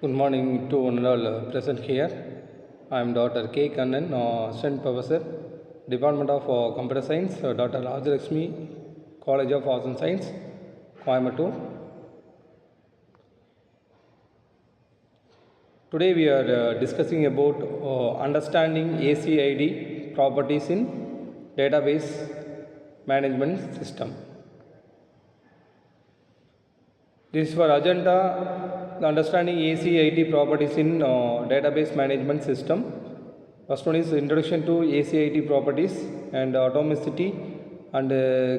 Good morning to one and all present here. I am Dr. K. Kannan, Assistant Professor, Department of Computer Science, Dr. Rajalakshmi, College of Arts and Science, Coimbatore. Today we are discussing about understanding ACID properties in database management system. This is for agenda, the understanding ACID properties in database management system. First one is introduction to ACID properties and atomicity and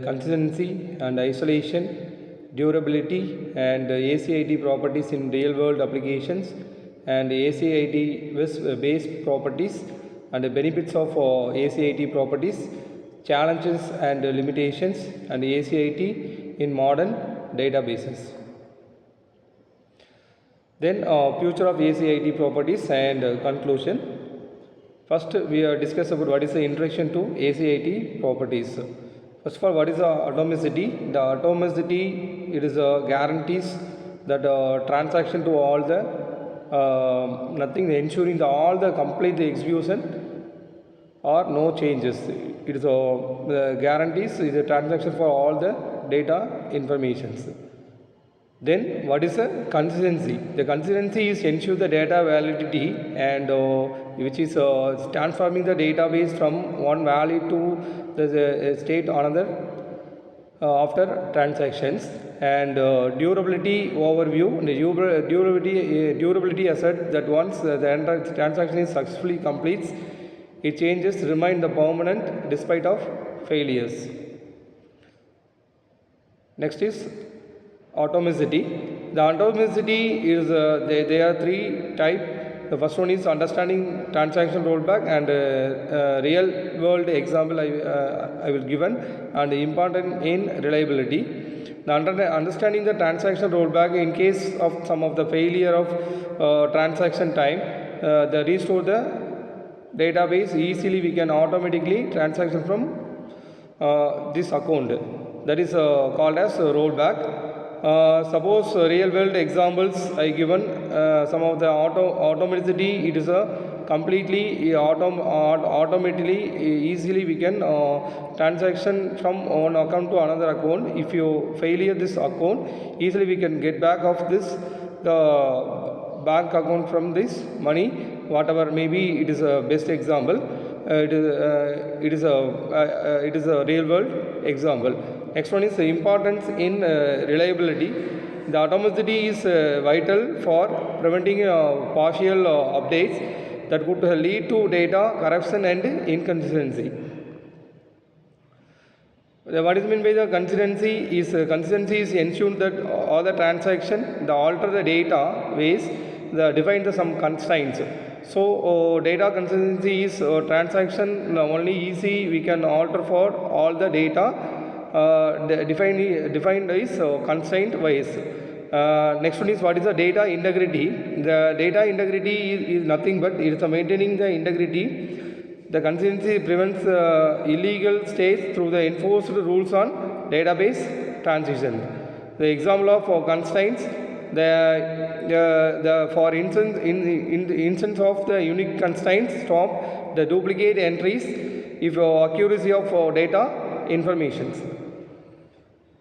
consistency and isolation, durability and ACID properties in real world applications and ACID based properties and the benefits of ACID properties, challenges and limitations and ACID in modern databases. Then future of ACID properties and conclusion. First we discuss about what is the introduction to ACID properties. First of all, what is atomicity? The atomicity, it is guarantees that transaction to all the nothing ensuring all the complete execution or no changes. It is guarantees is a transaction for all the data informations. Then what is a consistency? The consistency is ensure the data validity and which is transforming the database from one value to the state another after transactions. And durability overview. The durability assert that once the transaction is successfully completes, its changes remain the permanent despite of failures. Next is atomicity. The atomicity is there are three types. The first one is understanding transaction rollback and real world example I will given and important in reliability. The understanding the transaction rollback in case of some of the failure of transaction time, the restore the database easily we can automatically transaction from this account. That is called as rollback. Suppose real world examples I given some of the atomicity, it is a completely automatically easily we can transaction from one account to another account. If you failure this account, easily we can get back of this the bank account from this money, whatever maybe it is a best example. It is a real world example. Next one is the importance in reliability. The atomicity is vital for preventing partial updates that could lead to data corruption and inconsistency. What is meant by the consistency is ensured that all the transaction, the alter the data ways, the define some constraints. So data consistency is transaction only easy we can alter for all the data defined is constraint wise. Next one is what is the data integrity. The data integrity is nothing but it is maintaining the integrity. The consistency prevents illegal states through the enforced rules on database transition. The example of constraints, for instance in the instance of the unique constraints stop the duplicate entries if accuracy of data informations.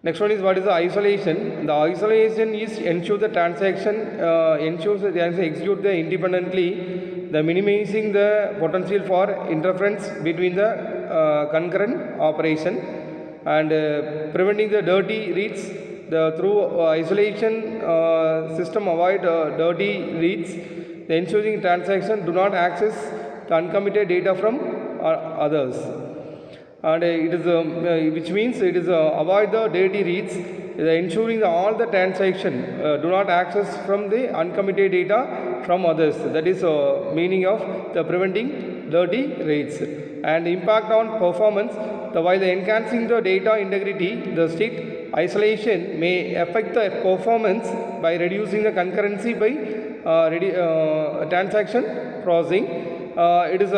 Next one is what is the isolation. The isolation is ensure the transaction ensures that they execute the independently, the minimizing the potential for interference between the concurrent operation and preventing the dirty reads. Through isolation system avoid dirty reads. The ensuring transaction do not access the uncommitted data from others. And it is which means it is avoid the dirty reads, ensuring all the transaction do not access from the uncommitted data from others. That is meaning of the preventing dirty reads. And impact on performance, while enhancing the data integrity, the strict isolation may affect the performance by reducing the concurrency by transaction processing. It is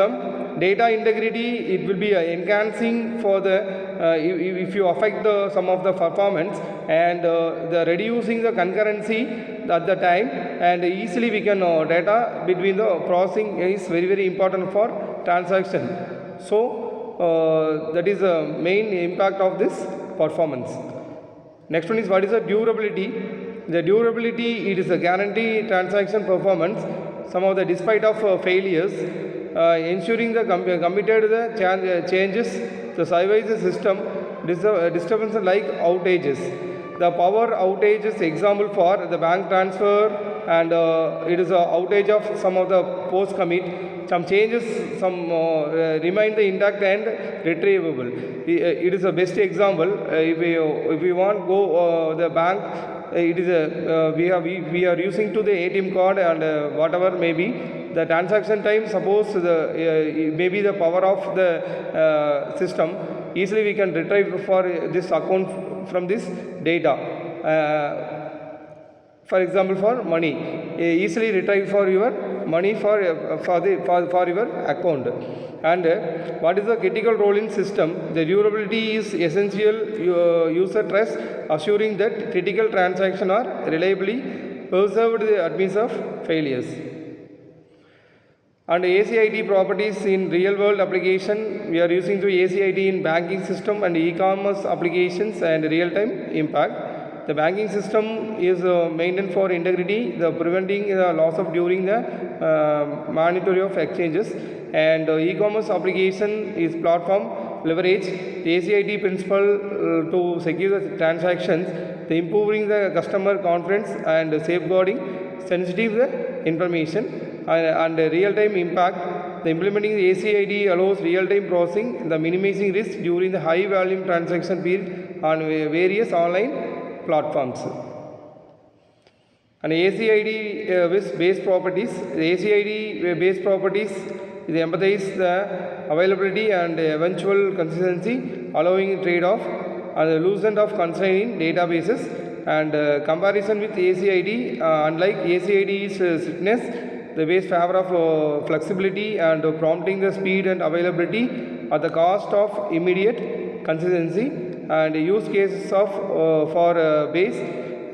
data integrity, it will be enhancing for the if you affect some of the performance, and the reducing the concurrency at the time, and easily we can data between the processing is very very important for transaction. So that is the main impact of this performance. Next one is, what is the durability? The durability, it is a guarantee transaction performance, some of the despite of failures, ensuring the committed the changes, the survives the system, disturbances like outages. The power outage is example for the bank transfer, and it is a outage of some of the post commit. Some changes, some remain the intact and retrievable. It is a best example. If we want go the bank, it is a we are using to the ATM card, and whatever may be the transaction time. Suppose the maybe the power of the system, easily we can retrieve for this account from this data. For example, for money, easily retrieve for your money for your account. And what is the critical role in system? The durability is essential user trust, assuring that critical transactions are reliably preserved amidst of failures. And ACID properties in real world application, we are using to ACID in banking system and e-commerce applications and real time impact. The banking system is maintained for integrity, the preventing the loss of during the monitoring of exchanges, and e-commerce application is platform leverage the ACID principle to secure the transactions, the improving the customer confidence and safeguarding sensitive information, and real-time impact. The implementing the ACID allows real-time processing, the minimizing risk during the high-volume transaction period on various online platforms. And ACID with base properties. The ACID based properties empathize the availability and eventual consistency, allowing trade-off and the loosening of constraining databases. And comparison with ACID, unlike ACID's strictness, the base favor of flexibility and prompting the speed and availability at the cost of immediate consistency. And use cases of for base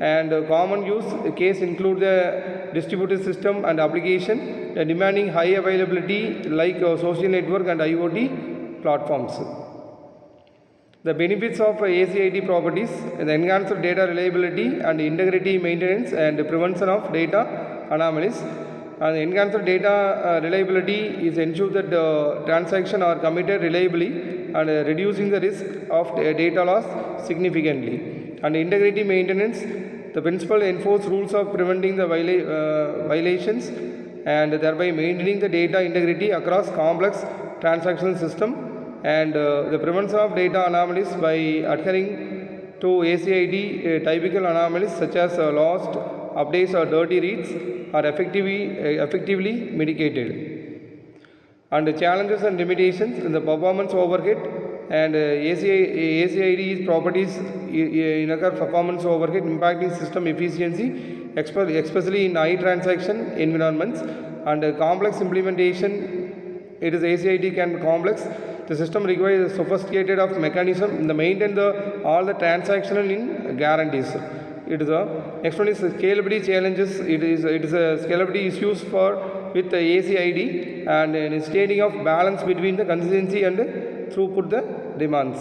and common use case include the distributed system and application demanding high availability like social network and IoT platforms. The benefits of ACID properties: the enhanced data reliability and integrity maintenance and prevention of data anomalies. And enhanced data reliability is ensure that transactions are committed reliably and reducing the risk of data loss significantly. And integrity maintenance, the principle enforce rules of preventing the violations and thereby maintaining the data integrity across complex transactional system, and the prevention of data anomalies by adhering to ACID. Typical anomalies such as lost updates or dirty reads are effectively mitigated. And the challenges and limitations in the performance overhead, and ACID's properties incur performance overhead impacting system efficiency, especially in high transaction environments, and complex implementation. It is ACID can be complex. The system requires a sophisticated of mechanism to maintain all the transactional in guarantees. It is a next one is scalability challenges. It is a scalability issues for with the ACID and stating of balance between the consistency and throughput the demands.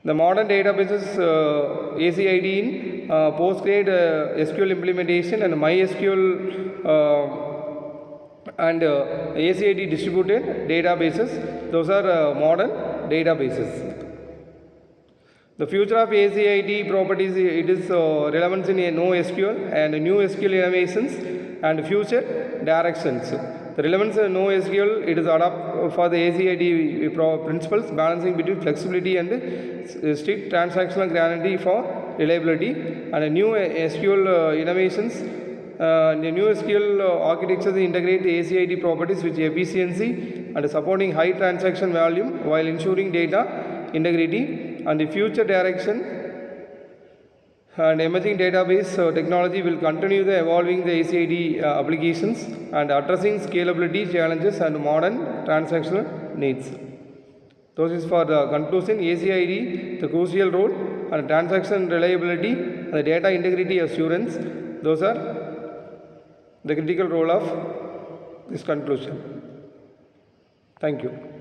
The modern databases ACID in Postgres SQL implementation and MySQL and ACID distributed databases. Those are modern databases. The future of ACID properties, it is relevance in NoSQL and new SQL innovations and future directions. The relevance of NoSQL, it is adopted for the ACID principles, balancing between flexibility and strict transactional guarantee for reliability, and new SQL innovations. The new SQL architectures integrate the ACID properties with efficiency and supporting high transaction volume while ensuring data integrity. And the future direction and emerging database technology will continue the evolving the ACID applications and addressing scalability challenges and modern transactional needs. Those is for the conclusion. ACID, the crucial role, and transaction reliability and the data integrity assurance. Those are the critical role of this conclusion. Thank you.